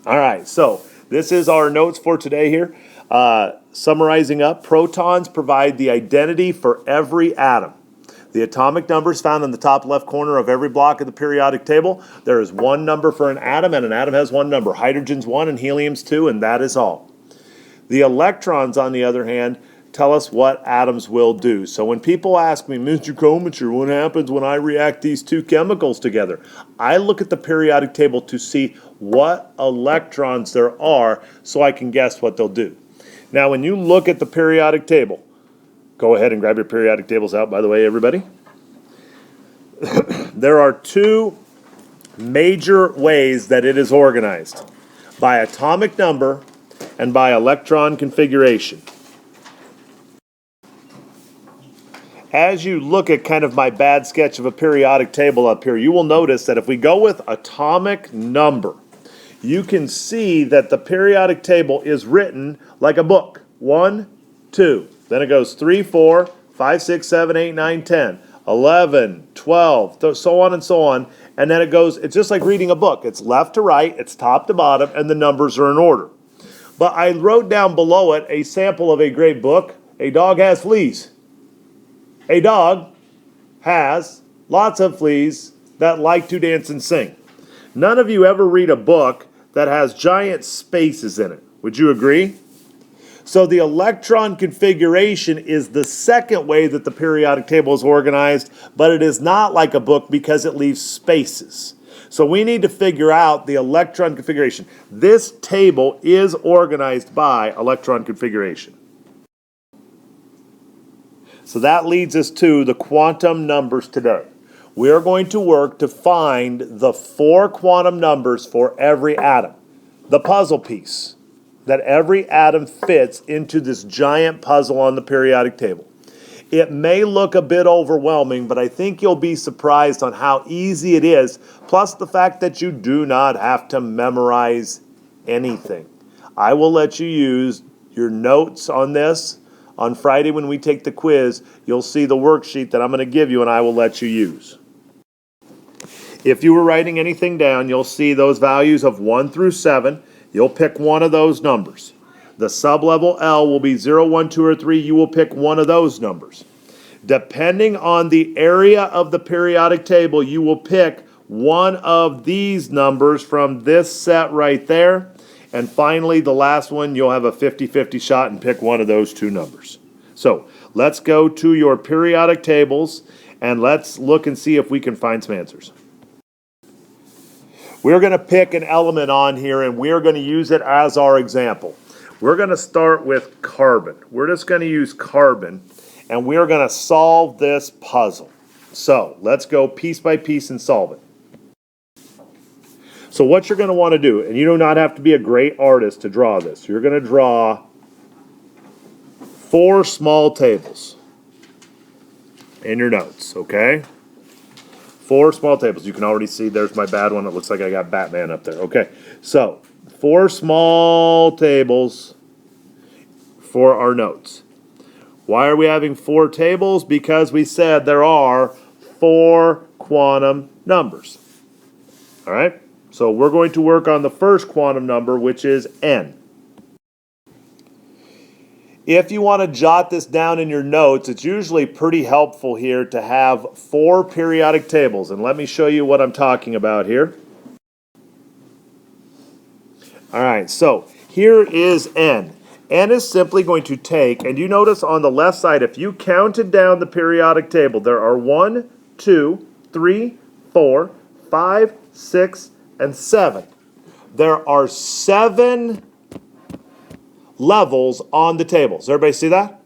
All right, so this is our notes for today here. Summarizing up, protons provide the identity for every atom. The atomic numbers found in the top left corner of every block of the periodic table. There is one number for an atom, and an atom has one number. Hydrogen's 1 and helium's 2, and that is all. The electrons, on the other hand, tell us what atoms will do. So when people ask me, Mr. Komicher, what happens when I react these two chemicals together? I look at the periodic table to see what electrons there are so I can guess what they'll do. Now, when you look at the periodic table, go ahead and grab your periodic tables out, by the way, everybody. There are two major ways that it is organized: by atomic number and by electron configuration. As you look at kind of my bad sketch of a periodic table up here, you will notice that if we go with atomic number, you can see that the periodic table is written like a book. 1, 2. Then it goes 3, 4, 5, 6, 7, 8, 9, 10, 11, 12, so on and so on. And then it goes, it's just like reading a book. It's left to right, it's top to bottom, and the numbers are in order. But I wrote down below it a sample of a great book. A dog has fleas. A dog has lots of fleas that like to dance and sing. None of you ever read a book that has giant spaces in it. Would you agree? So the electron configuration is the second way that the periodic table is organized, but it is not like a book because it leaves spaces. So we need to figure out the electron configuration. This table is organized by electron configuration. So that leads us to the quantum numbers today. We are going to work to find the 4 quantum numbers for every atom. The puzzle piece that every atom fits into this giant puzzle on the periodic table. It may look a bit overwhelming, but I think you'll be surprised on how easy it is, plus the fact that you do not have to memorize anything. I will let you use your notes on this. On Friday when we take the quiz, you'll see the worksheet that I'm going to give you and I will let you use. If you were writing anything down, you'll see those values of 1 through 7. You'll pick one of those numbers. The sublevel L will be 0, 1, 2, or 3. You will pick one of those numbers. Depending on the area of the periodic table, you will pick one of these numbers from this set right there. And finally, the last one, you'll have a 50-50 shot and pick one of those two numbers. So let's go to your periodic tables and let's look and see if we can find some answers. We're going to pick an element on here and we're going to use it as our example. We're going to start with carbon. We're just going to use carbon and we're going to solve this puzzle. So let's go piece by piece and solve it. So what you're going to want to do, and you do not have to be a great artist to draw this, you're going to draw 4 small tables in your notes, okay? 4 small tables. You can already see there's my bad one. It looks like I got Batman up there. Okay, so 4 small tables for our notes. Why are we having 4 tables? Because we said there are 4 quantum numbers. All right? So we're going to work on the first quantum number, which is n. If you want to jot this down in your notes, it's usually pretty helpful here to have 4 periodic tables. And let me show you what I'm talking about here. All right, so here is n. N is simply going to take, and you notice on the left side, if you counted down the periodic table, there are 1, 2, 3, 4, 5, 6, and 7. There are 7 levels on the table. Does everybody see that?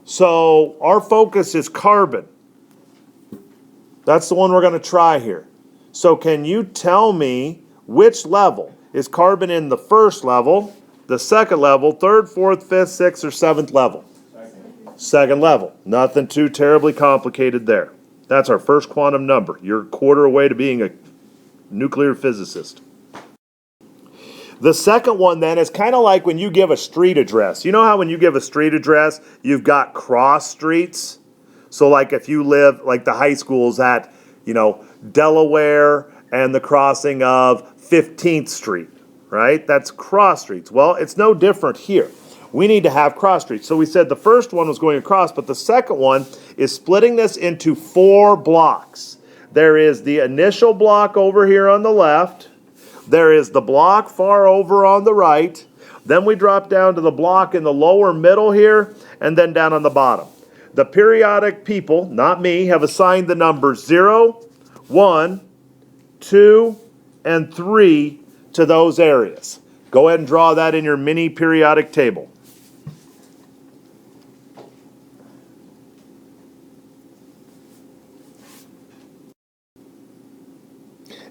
So our focus is carbon. That's the one we're going to try here. So can you tell me which level? Is carbon in the first level, the second level, third, fourth, fifth, sixth, or seventh level? Second level. Nothing too terribly complicated there. That's our first quantum number. You're a quarter away to being a nuclear physicist. The second one then is kind of like when you give a street address. You know how when you give a street address, you've got cross streets? So like if you live, like the high school's at, Delaware and the crossing of 15th Street. right? That's cross streets. Well, it's no different here. We need to have cross streets. So we said the first one was going across, but the second one is splitting this into 4 blocks. There is the initial block over here on the left. There is the block far over on the right. Then we drop down to the block in the lower middle here, and then down on the bottom. The periodic people, not me, have assigned the numbers 0, 1, 2, and 3 to those areas. Go ahead and draw that in your mini periodic table.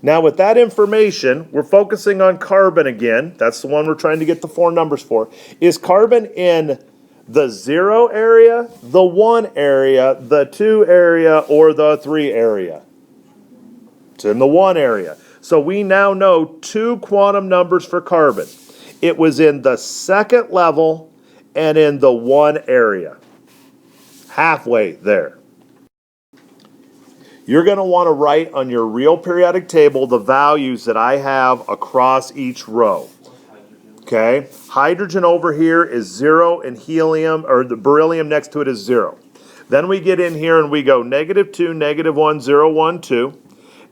Now with that information, we're focusing on carbon again. That's the one we're trying to get the 4 numbers for. Is carbon in the 0 area, the 1 area, the 2 area, or the 3 area? It's in the 1 area. So we now know 2 quantum numbers for carbon. It was in the 2nd level and in the 1 area. Halfway there. You're going to want to write on your real periodic table the values that I have across each row. Okay? Hydrogen over here is 0 and helium, or the beryllium next to it is 0. Then we get in here and we go -2, -1, 0, 1, 2.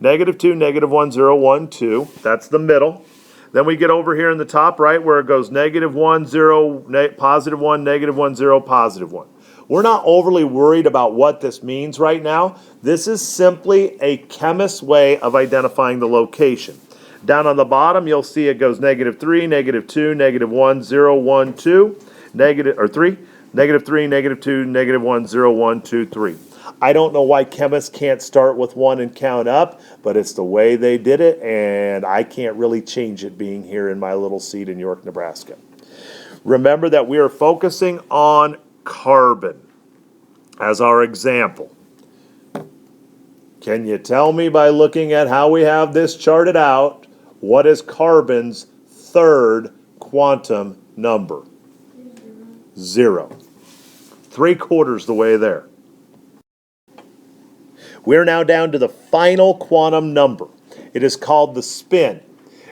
-2, -1, 0, 1, 2. That's the middle. Then we get over here in the top right where it goes -1, 0, +1, -1, 0, +1. We're not overly worried about what this means right now. This is simply a chemist's way of identifying the location. Down on the bottom, you'll see it goes -3, -2, -1, 0, 1, 2, -3, -3, -2, -1, 0, 1, 2, 3. I don't know why chemists can't start with 1 and count up, but it's the way they did it, and I can't really change it being here in my little seat in York, Nebraska. Remember that we are focusing on carbon as our example. Can you tell me by looking at how we have this charted out, what is carbon's 3rd quantum number? 0. 3/4 the way there. We're now down to the final quantum number. It is called the spin.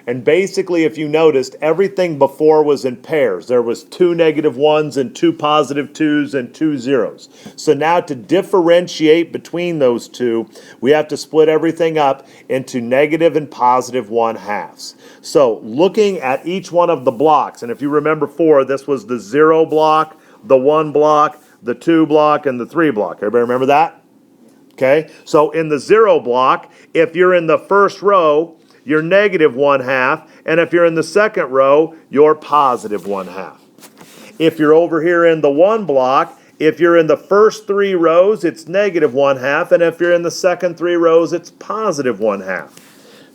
And basically, if you noticed, everything before was in pairs. There was 2 -1s and 2 +2s and 2 zeros. So now to differentiate between those two, we have to split everything up into negative and positive 1/2. So looking at each one of the blocks, and if you remember 4, this was the 0 block, the 1 block, the 2 block, and the 3 block. Everybody remember that? Okay, so in the 0 block, if you're in the first row, you're negative 1/2, and if you're in the second row, you're positive 1/2. If you're over here in the 1 block, if you're in the first 3 rows, it's negative 1/2, and if you're in the second 3 rows, it's positive 1/2.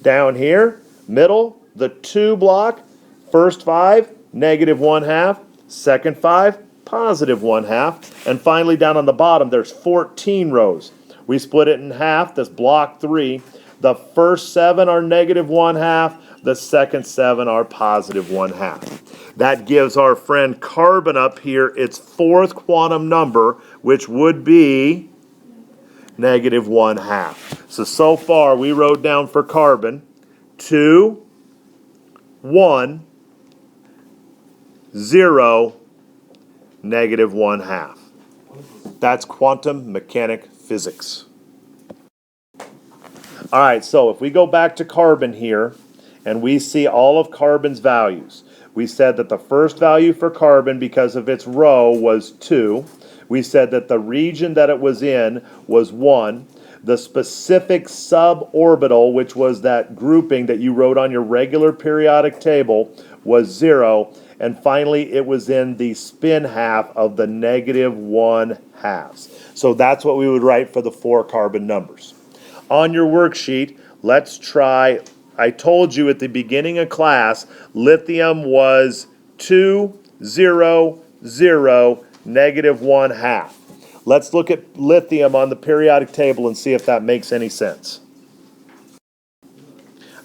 Down here, middle, the 2 block, first 5, negative 1/2, second 5, positive 1/2, and finally down on the bottom, there's 14 rows. We split it in half, that's block 3. The first 7 are negative 1/2, the second 7 are positive 1/2. That gives our friend carbon up here its 4th quantum number, which would be negative 1/2. So far we wrote down for carbon 2, 1, 0, negative 1/2. That's quantum mechanic physics. All right, so if we go back to carbon here, and we see all of carbon's values, we said that the first value for carbon, because of its row, was 2. We said that the region that it was in was 1. The specific suborbital, which was that grouping that you wrote on your regular periodic table, was 0. And finally, it was in the spin half of the negative 1/2. So that's what we would write for the 4 carbon numbers. On your worksheet, let's try, I told you at the beginning of class, lithium was 2, 0, 0, negative 1/2. Let's look at lithium on the periodic table and see if that makes any sense.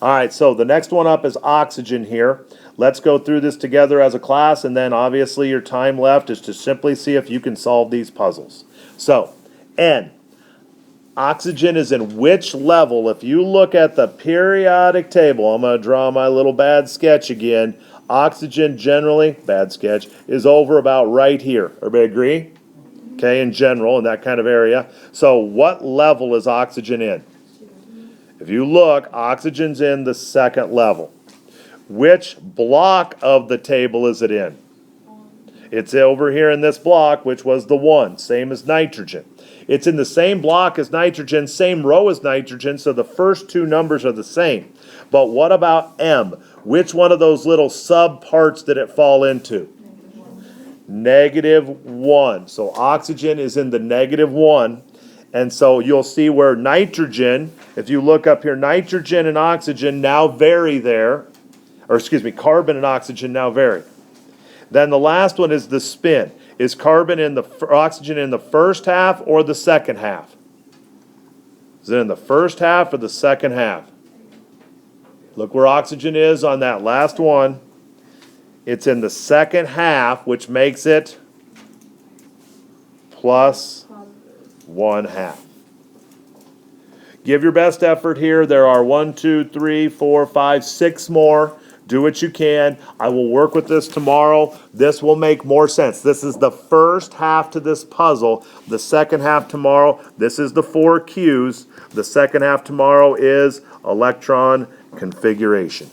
All right, so the next one up is oxygen here. Let's go through this together as a class, and then obviously your time left is to simply see if you can solve these puzzles. So, N. Oxygen is in which level? If you look at the periodic table, I'm going to draw my little bad sketch again. Oxygen generally, bad sketch, is over about right here. Everybody agree? Okay, in general, in that kind of area. So what level is oxygen in? If you look, oxygen's in the second level. Which block of the table is it in? It's over here in this block, which was the 1, same as nitrogen. It's in the same block as nitrogen, same row as nitrogen, so the first two numbers are the same. But what about M? Which one of those little subparts did it fall into? -1. So oxygen is in the -1. And so you'll see where nitrogen, if you look up here, nitrogen and oxygen now vary there. Or excuse me, carbon and oxygen now vary. Then the last one is the spin. Is oxygen in the first half or the second half? Is it in the first half or the second half? Look where oxygen is on that last one. It's in the second half, which makes it plus 1/2. Give your best effort here. There are 1, 2, 3, 4, 5, 6 more. Do what you can. I will work with this tomorrow. This will make more sense. This is the first half to this puzzle. The second half tomorrow, this is the 4 Q's. The second half tomorrow is electron configuration.